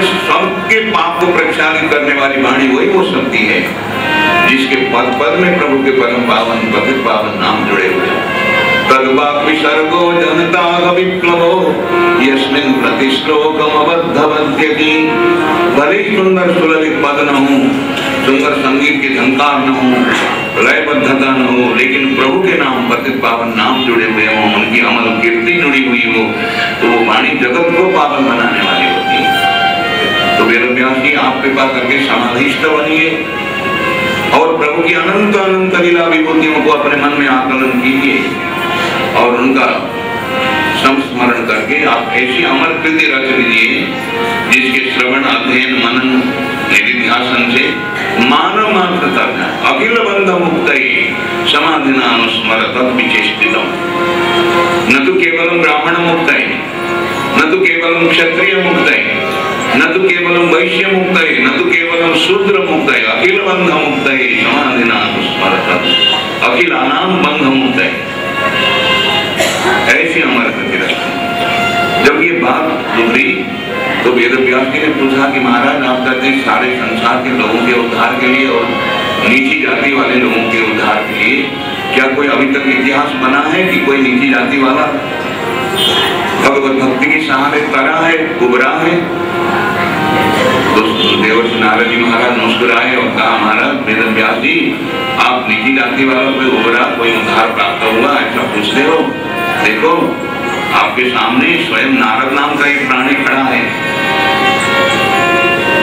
सबके पाप को प्रक्षालित करने वाली वाणी वही हो सकती है जिसके पद पद में प्रभु के परम पावन पतित पावन नाम जुड़े हुए हैं। तद्वाक् विसर्गो जनता विप्लवो यस्मिन् प्रतिश्लोकम अबद्धवद्यति। भले ही सुंदर सुललित पद न हो, सुंदर संगीत की झंकार न हो, लयबद्धता न हो, लेकिन प्रभु के नाम पतित पावन नाम जुड़े हुए हो, उनकी अमल कीर्ति जुड़ी हुई हो, तो वो वाणी जगत को पावन बनाने वाली होती है। तो वेदव्यास जी आप कृपा करके समाधिस्थ बनिए और प्रभु की अनंत अनंत लीला विभूतियों को अपने मन में आकलन कीजिए और उनका संस्मरण करके आप ऐसी अमर कृति रच लीजिए जिसके श्रवण अध्ययन मनन निधिध्यासन से मानव मात्र तक अखिल बंध मुक्त समाधिना अनुस्मरत विचेष्टितम्। न तो केवलम ब्राह्मण मुक्त न तो केवलम क्षत्रिय मुक्त न तो केवलम वैश्य मुक्त न तो केवलम शूद्र मुक्त अखिल बंध मुक्त समाधिना अनुस्मरत अखिलानाम बंध मुक्त। ऐसी अमर कृति रचना। जब ये बात गुजरी तो वेदव्यास जी ने पूछा कि महाराज आप कहते हैं सारे संसार के लोगों के उद्धार के लिए और नीची जाति वाले लोगों के उद्धार के लिए, क्या कोई अभी तक इतिहास बना है कि कोई नीची जाति वाला भगवत भक्ति के सहारे तरा है, उबरा है? तो देवर्षि नारद जी महाराज मुस्कुराए और कहा महाराज वेदव्यास जी आप नीची जाति वाला कोई उबरा, कोई उद्धार प्राप्त हुआ ऐसा पूछते हो? देखो आपके सामने स्वयं नारद नाम का एक प्राणी खड़ा है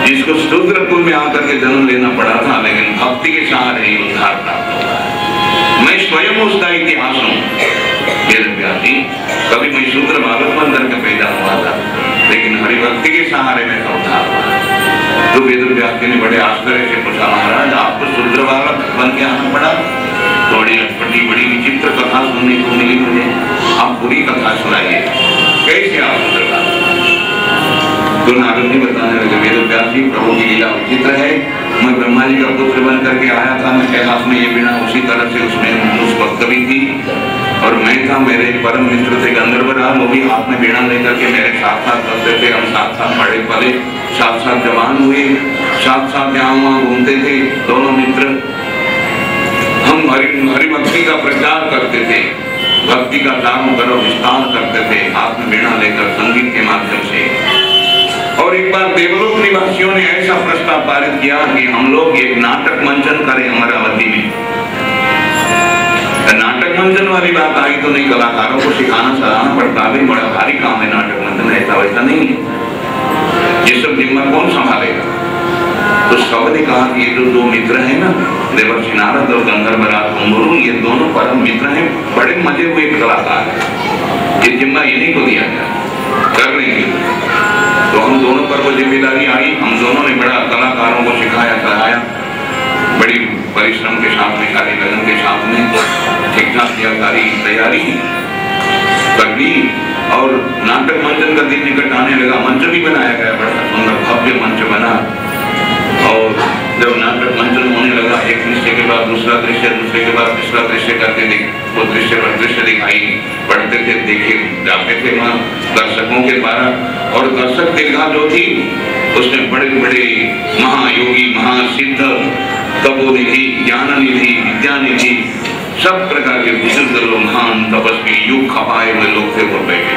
जिसको शूद्र कुल में आकर के जन्म लेना पड़ा था, लेकिन भक्ति के सहारे ही उद्धार प्राप्त हुआ। मैं स्वयं उसका इतिहास हूँ। वेदव्यास जी कभी मैं शूद्र बालक बंधन का पैदा हुआ था, लेकिन हरिभक्ति के सहारे में उद्धार हुआ। तो वेदव्यास जी ने बड़े आश्चर्य से पूछा महाराज आपको शूद्र बालक बन के आना पड़ा? थोड़ी अटपटी बड़ी विचित्र कथा सुनने को मिली मुझे, आप पूरी कथा सुनाइए कैसे आप शूद्र बालक? तो नारद जी बताने लगे वेदव्यास जी प्रभु की लीला विचित्र है। मैं ब्रह्मा जी का पुत्र बन करके आया था, मैं कैलाश में ये वीणा उसी तरह से उसमें उस वक्त भी थी और मैं था, मेरे परम मित्र थे गंधर्वराज, वो भी हाथ में वीणा लेकर के मेरे साथ साथ करते थे। हम साथ साथ पढ़े पले, साथ साथ जवान हुए, साथ साथ यहाँ वहाँ घूमते थे दोनों मित्र। हम हरिभक्ति का प्रचार करते थे, भक्ति का चारों तरफ विस्तार करते थे हाथ में वीणा लेकर संगीत के माध्यम से। और एक बार देवलोक निवासियों ने ऐसा प्रस्ताव पारित किया कि हम लोग एक नाटक मंचन करें अमरावती में। नाटक मंचन वाली बात आई तो नहीं, कलाकारों को सिखाना सराहना पड़ता है, बड़ा भारी काम है नाटक मंचन, ऐसा वैसा नहीं है। ये सब जिम्मा कौन संभालेगा? तो सबने कहा कि ये जो दो मित्र हैं ना, देवर्षि नारद और गंधर्वराज कुंभरू, ये दोनों परम मित्र हैं, बड़े मजे हुए कलाकार हैं, ये जिम्मा इन्हीं को दिया गया कर लेंगे। तो हम दोनों पर वो जिम्मेदारी आई, हम दोनों ने बड़ा कलाकारों को सिखाया कराया, बड़ी परिश्रम के साथ में सारी लगन के साथ में ठीक ठाक सारी तैयारी कर ली और नाटक मंचन का दिन निकट आने लगा। मंच भी बनाया गया, बड़ा सुंदर भव्य मंच बना और जब नाटक मंचन होने लगा एक दृश्य के बाद दूसरा दृश्य, दूसरे के बाद तीसरा दृश्य करके वो दृश्य पर दृश्य दिखाई पढ़ते थे, देखे जाते थे वहाँ दर्शकों के द्वारा। और दर्शक दीर्घा जो थी उसमें बड़े बड़े महायोगी, महासिद्ध, तपोनिधि, ज्ञाननिधि, विद्यानिधि, सब प्रकार के बुजुर्ग लोग, महान तपस्वी, युग खपाए हुए लोग थे वो बैठे।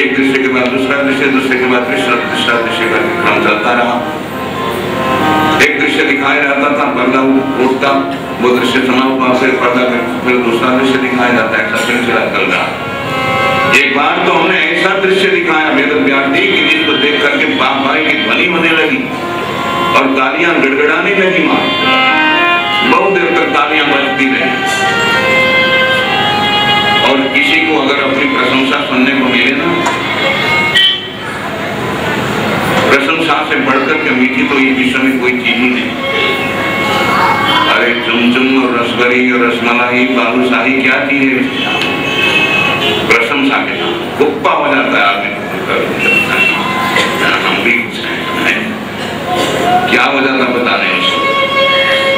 एक दृश्य के बाद दूसरा दृश्य, दूसरे के बाद तीसरा दृश्य का क्रम चलता रहा। एक दृश्य दिखाया जाता था, पर्दा उठता, वो दृश्य समाप्त, फिर पर्दा फिर दूसरा दृश्य दिखाया जाता है, ऐसा सिलसिला चल रहा। एक बार तो हमने ऐसा दृश्य दिखाया वेदव्यास जी कि जिसको देख करके बाप भाई की ध्वनि होने लगी और तालियां गड़गड़ाने लगी। मां बहुत देर तक तालियां बजती रही और किसी को अगर अपनी प्रशंसा सुनने को मिले ना, प्रशंसा से बढ़कर के मीठी तो ये विश्व में कोई चीज ही नहीं। अरे चुमचुम और रसगरी और रसमलाई बालूशाही क्या चीज है? प्रशंसा के साथ गुप्पा हो जाता है आदमी, हम भी क्या हो जाता पता नहीं।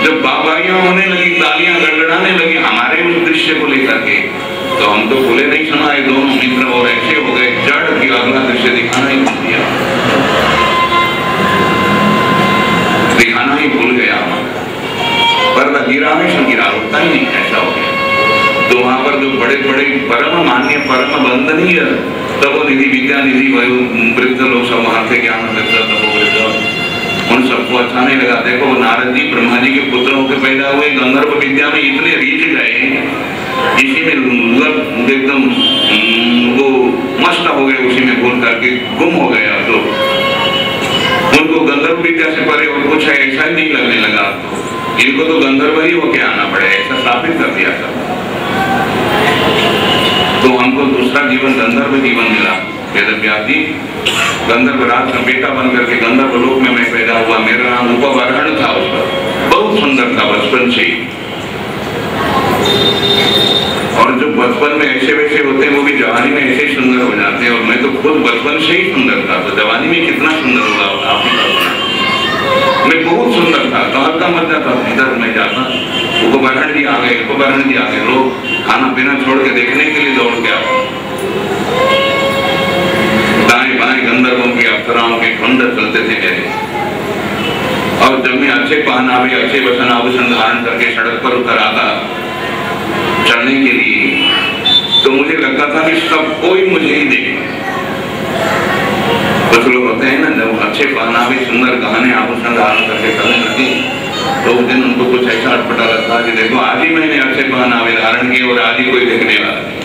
जब बाबाइयां होने लगी, तालियां गड़गड़ाने लगी हमारे उस दृश्य को लेकर के, तो हम तो बोले नहीं सुना, ये दोनों मित्र और ऐसे हो गए जड़ कि अगला दृश्य दिखाना ही नहीं दिया। था गिरा हमेशा गिरा, उठता ही नहीं, ऐसा हो गया। तो वहां पर जो बड़े बड़े परम मान्य परम वंदनीय तपो निधि विद्या निधि वृद्ध लोग सब वहां थे, ज्ञान वृद्ध तपो वृद्ध, उन सबको अच्छा नहीं लगा। देखो नारद जी ब्रह्मा जी के पुत्र होकर पैदा हुए, गंधर्व विद्या में इतने रीझ गए, इसी में एकदम वो मस्त हो गए, उसी में भूल करके गुम हो गया। तो उनको गंधर्व विद्या से परे और कुछ है ऐसा ही नहीं लगने लगा, तो इनको तो गंधर्व ही होके आना पड़े, ऐसा स्थापित कर दिया था। तो हमको दूसरा जीवन गंधर्व जीवन मिला। वेदव्यास जी गंधर्व राज का बेटा बन करके गंधर्व लोक में मैं पैदा हुआ। मेरा नाम उपवरण था, उसका बहुत सुंदर था बचपन से। और जो बचपन में ऐसे वैसे होते हैं वो भी जवानी में ऐसे ही सुंदर हो जाते हैं, और मैं तो खुद बचपन से ही सुंदर था, तो जवानी में कितना सुंदर होगा आप ही कल्पना। मैं बहुत सुंदर था, दौड़ता मर जाता, इधर मैं जाता, उपवरण जी आ गए, उपवरण जी आ गए, लोग खाना पीना छोड़ के देखने के लिए दौड़ के आते, दाएं बाएं गंधर्वों की अप्सराओं के खंड चलते थे मेरे। और जब मैं अच्छे पहनावे अच्छे वसन आभूषण धारण करके सड़क पर उतर आता चलने के लिए, तो मुझे लगता था कि सब कोई मुझे ही देखे। कुछ लोग होते हैं ना, जब अच्छे पहनावे सुंदर गहने आभूषण धारण करके चलने लगे, तो उस दिन उनको कुछ ऐसा अटपटा लगता कि देखो आज ही मैंने अच्छे पहनावे धारण किए और आज ही कोई देखने वाला नहीं।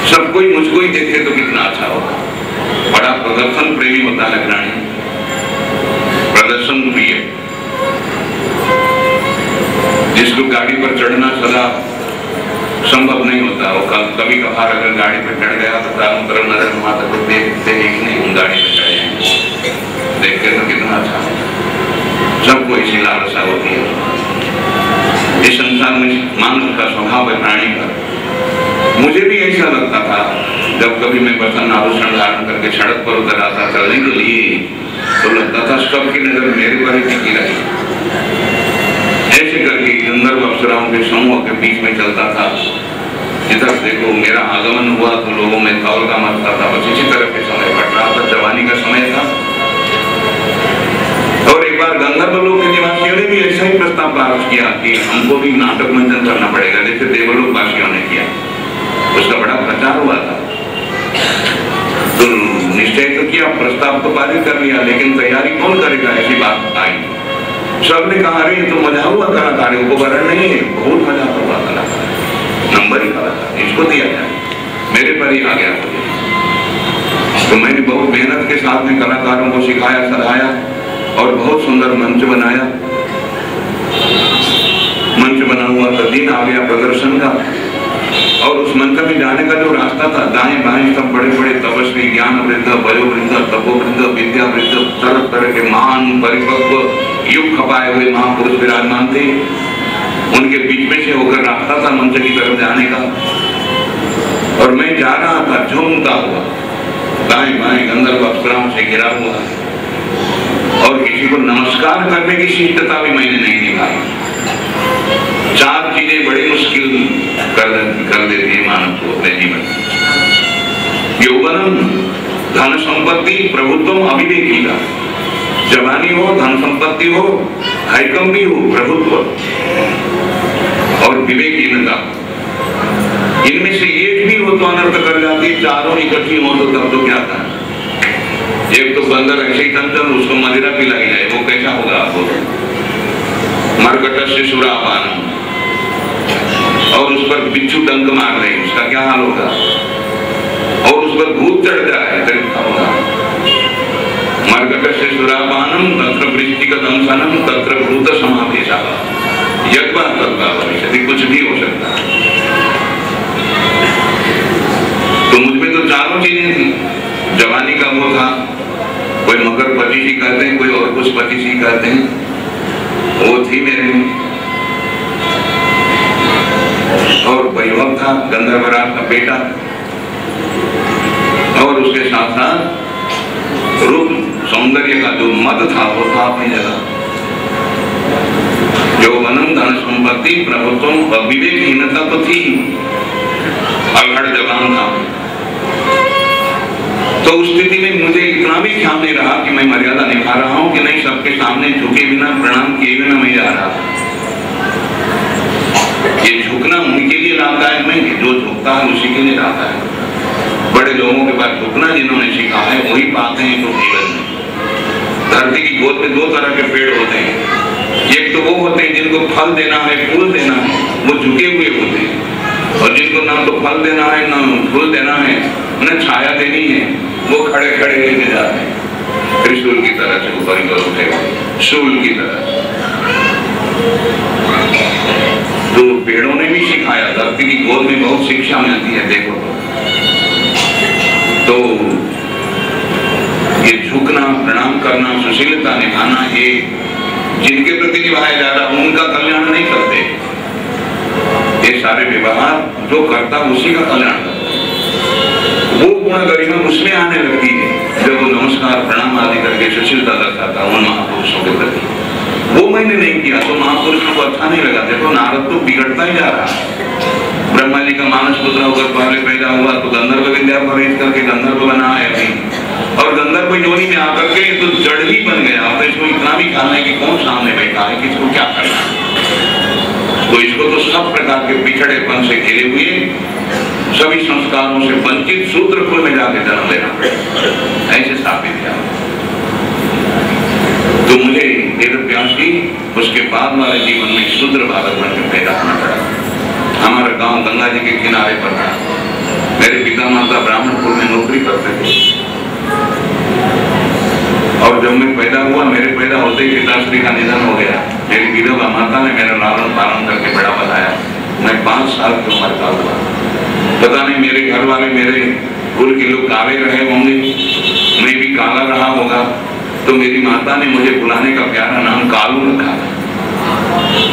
सब कोई मुझको ही देखे तो कितना अच्छा होगा। बड़ा प्रदर्शन प्रेमी होता है प्राणी, प्रदर्शन प्रिय, जिसको गाड़ी पर चढ़ना सदा संभव नहीं होता। वो कभी कभार अगर गाड़ी पर चढ़ गया तो चारों तरफ नजर घुमाता तो देखते एक नहीं हम गाड़ी पर चढ़े हैं, देखते तो कितना अच्छा होता। सबको इसी लालसा होती है। इस संसार में मानव का स्वभाव है प्राणी का। मुझे भी ऐसा लगता था जब कभी मैं वसन आभूषण धारण करके सड़क पर उतर आता चलने के लिए, तो लगता था सबकी नजर मेरे पर ही टिकी रही। ऐसे करके गंधर्व अप्सराओं के समूह के बीच में चलता था। जिधर देखो मेरा आगमन हुआ तो लोगों में कौल का मचता था। बस इसी तरह के समय कट रहा था, जवानी का समय था। और एक बार गंधर्व लोक के निवासियों ने भी ऐसा ही प्रस्ताव पारित किया कि हमको भी नाटक मंचन करना पड़ेगा, जैसे देवलोक वासियों ने किया। उसका बड़ा प्रचार हुआ था, तो निश्चय तो किया, प्रस्ताव तो पारित कर लिया, लेकिन तैयारी कौन करेगा, ऐसी बात आई। सबने कहा अरे तो मजा हुआ कलाकार है, उपकरण नहीं है, बहुत मजा हुआ कलाकार, नंबर ही कलाकार, इसको दिया जाए। मेरे पर ही आ गया मुझे। तो मैंने बहुत मेहनत के साथ में कलाकारों को सिखाया, सराहाया और बहुत सुंदर मंच बनाया। मंच बना हुआ तो दिन आ गया प्रदर्शन का, और उस मंच में जाने का जो रास्ता था, दाएं बाएं सब बड़े बड़े तपस्वी, ज्ञान वृद्ध, वयोवृद्ध, तपोवृद्ध, विद्या वृद्ध, तरह तरह के महान परिपक्व युग खपाए हुए महापुरुष विराजमान थे। उनके बीच में से होकर रास्ता था मंच की तरफ जाने का, और मैं जा रहा था झूमता हुआ, दाएं बाएं गंधर्व अप्सराओं से घिरा हुआ, और किसी को नमस्कार करने की शिष्टता भी मैंने नहीं निभाई। चार चीजें बड़ी मुश्किल कर देती है मानव को अपने जीवन में। यौवनम, धन संपत्ति, प्रभुत्व, अविवेकीता। जवानी हो, धन संपत्ति हो, हैकम भी हो, प्रभुत्व और विवेकहीनता। इनमें से एक भी हो तो अनर्थ कर जाती, चारों इकट्ठी हो तो तब तो क्या था। एक तो बंदर ऐसे ही चंचल, उसको मदिरा पिलाई जाए, वो कैसा होगा आपको। मरकट से सुरापान, और उस पर बिच्छू डंक मार रहे, उसका क्या हाल होगा। और उस पर भूत चढ़ जाए फिर क्या होगा। मरकट से सुरापानम तत्र वृष्टिकदंसनम तत्र भूत समावेशः यद्वा तद्वा भविष्यति, कुछ भी हो सकता है। तो मुझमें तो चारों चीजें थी। जवानी का वो था, कोई मकर पचीसी कहते हैं, कोई और कुछ पचीसी कहते हैं, वो थी मेरे में। और वैभव था, गंधर्वराज का बेटा, और उसके साथ साथ रूप सौंदर्य का जो मद था वो था अपनी जगह। यौवनम, धन संपत्ति, प्रभुत्व, विवेकहीनता तो थी, अल्हड़ जवान था। तो उस स्थिति में मुझे इतना भी ख्याल नहीं रहा कि मैं मर्यादा निभा रहा हूं कि नहीं, सबके सामने झुके बिना, प्रणाम किए बिना मैं जा रहा। ये झुकना उनके लिए लाभदायक नहीं है, जो झुकता है उसी के लिए लाभदायक है। बड़े लोगों के पास झुकना जिन्होंने सीखा है वही पाते हैं तो जीवन में। धरती की गोद में दो तरह के पेड़ होते हैं, एक तो वो होते हैं जिनको फल देना है, फूल देना है, वो झुके हुए होते हैं, और जिनको ना तो फल देना है ना फूल देना है, न छाया देनी है, वो खड़े खड़े लेके जाते हैं त्रिशूल की तरह से ऊपर ही उठे हुए, शूल की तरह। तो पेड़ों ने भी सिखाया, धरती की गोद में बहुत शिक्षा मिलती है। देखो तो ये झुकना, प्रणाम करना, सुशीलता निभाना, ये जिनके प्रति निभाया जा रहा उनका कल्याण नहीं करते। ये सारे व्यवहार जो करता उसी का कल्याण करता। वो गुण गरिमा उसमें आने लगती है जब वो नमस्कार प्रणाम आदि करके सुशीलता दर्शाता उन महापुरुषों के प्रति। वो मैंने नहीं किया तो महापुरुषों को अच्छा नहीं लगा। देखो नारद तो बिगड़ता ही जा रहा है। ब्रह्मा जी का मानस पुत्र होकर पहले पैदा हुआ तो गंधर्व विद्या खरीद करके गंधर्व बना है अभी, और गंधर्व योनि में आकर के तो जड़ ही बन गया। तो इसको इतना भी ख्याल है कि कौन सामने बैठा है, किसको क्या करना है। तो इसको तो सब प्रकार के पिछड़ेपन से घिरे हुए, सभी संस्कारों से वंचित शूद्र कुल में जाके जन्म लेना ऐसे स्थापित किया। तो मुझे वेद व्यास जी उसके बाद वाले जीवन में शूद्र बालक बन के पैदा होना पड़ा। हमारा गांव गंगा जी के किनारे पर था। मेरे पिता माता ब्राह्मणपुर में नौकरी करते थे, और जब मैं पैदा हुआ, मेरे पैदा होते ही पिताश्री का निधन हो गया। मेरी विधवा माता ने मेरा लालन पालन करके बड़ा बनाया। मैं 5 साल की उम्र का हुआ। पता नहीं मेरे घर वाले मेरे कुल के लोग काले रहे होंगे, मैं भी काला रहा होगा, तो मेरी माता ने मुझे बुलाने का प्यारा नाम कालू रखा।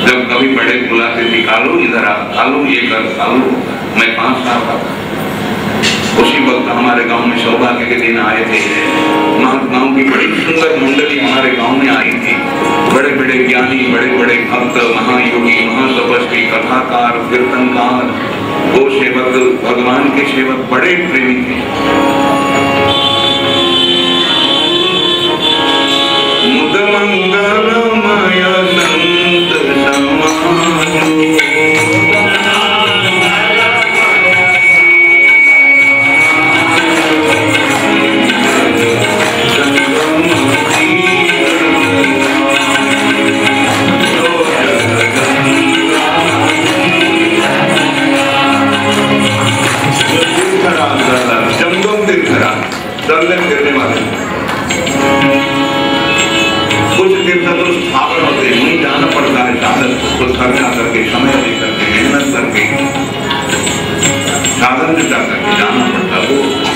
जब कभी बड़े बुलाते थे, कालू इधर आ, कालू ये कर, कालू। मैं 5 साल का था। उसी वक्त हमारे गांव में सौभाग्य के दिन आए थे। महात्माओं की बड़ी सुंदर मंडली हमारे गांव में आई थी। बड़े बड़े ज्ञानी, बड़े बड़े भक्त, महायोगी, महातपस्वी, कथाकार, कीर्तनकार, गो सेवक, भगवान के सेवक, बड़े प्रेमी थे। मुद मंगलमय संत समाज,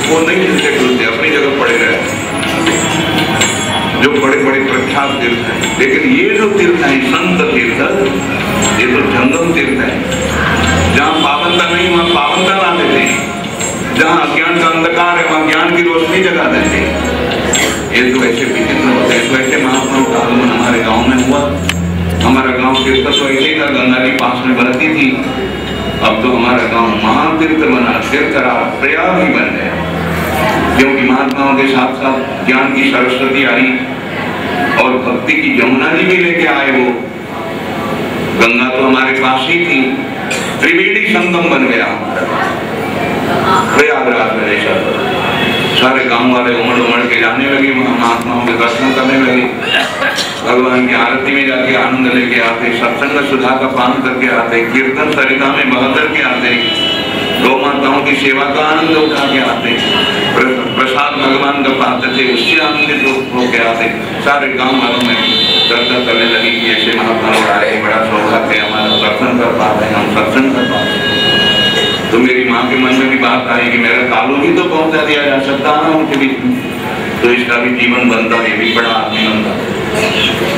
वो नहीं मिलते खुलते, अपनी जगह पड़े रहे जो बड़े बड़े प्रख्यात तीर्थ हैं। लेकिन ये जो तीर्थ है संत तीर्थ, ये तो जंगम तीर्थ है। जहाँ पावनता नहीं वहाँ पावनता लाते थे, जहाँ अज्ञान का अंधकार है वहाँ ज्ञान की रोशनी जगा देते। ये तो ऐसे विचित्र होते हैं। तो ऐसे महात्माओं का आगमन हमारे गाँव में हुआ। हमारा गाँव तीर्थ तो ऐसे का गंगा जी पास में बहती थी। अब तो हमारा गांव महातीर्थ बना, तीर्थराज प्रयाग ही बन गया, क्योंकि महात्माओं के साथ साथ ज्ञान की सरस्वती आई और भक्ति की यमुना जी भी लेके आए। वो गंगा तो हमारे पास ही थी, त्रिवेणी संगम बन गया प्रयागराज में। सारे गांव वाले उमड़ उमड़ के जाने लगे, महात्माओं के दर्शन करने लगे, भगवान की आरती में जाके आनंद लेके आते, सत्संग सुधा का पान करके आते, कीर्तन सरिता में बह करके आते, गौ माताओं की सेवा का आनंद उठा के आते, प्रसाद भगवान का पाते थे, उससे आनंदित होके आते। सारे गांव वालों में चर्चा करने लगी कि ऐसे महात्मा लोग आए, बड़ा सौभाग्य है, हमारा दर्शन कर पाते हैं, हम सत्संग कर पाते हैं। तो मेरी माँ के मन में भी बात आई कि मेरा कालू भी तो पहुंचा दिया जा सकता है उनके बीच में, तो इसका भी जीवन बनता, ये भी बड़ा आदमी बनता।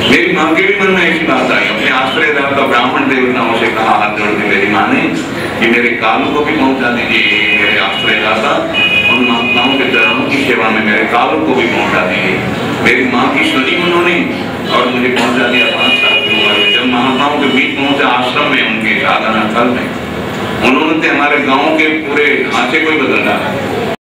मेरी माँ के भी मन में ऐसी बात आई। अपने आश्रयदाता ब्राह्मण देवताओं से कहा हाथ जोड़ के मेरी माँ ने कि मेरे कालू को भी पहुंचा दीजिए, मेरे आश्रयदाता उन महात्माओं के चरणों की सेवा में मेरे कालू को भी पहुंचा दीजिए। मेरी माँ की सुनी उन्होंने और मुझे पहुंचा दिया 5 साल की उम्र में। जब महात्माओं के बीच पहुंचे आश्रम में, उनके साधना स्थल में, उन्होंने हमारे गाँव के पूरे ढांचे को ही बदल डाला।